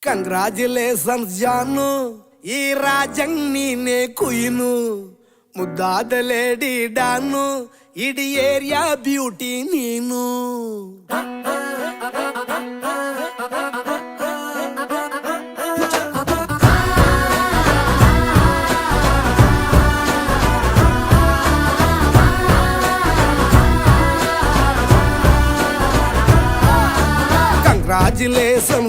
Congratulations ಜಾನು, ಈ ರಾಜಂಗ್ ನೀನೆ ಕುಯ್ನು, ಮುದ್ದಾದ ಲೇಡಿ ಡಾನು, ಇಡೀ ಏರಿಯಾ ಬ್ಯೂಟಿ ನೀನು. ಕಂಗ್ರಾಚುಲೇಷನ್ಸ್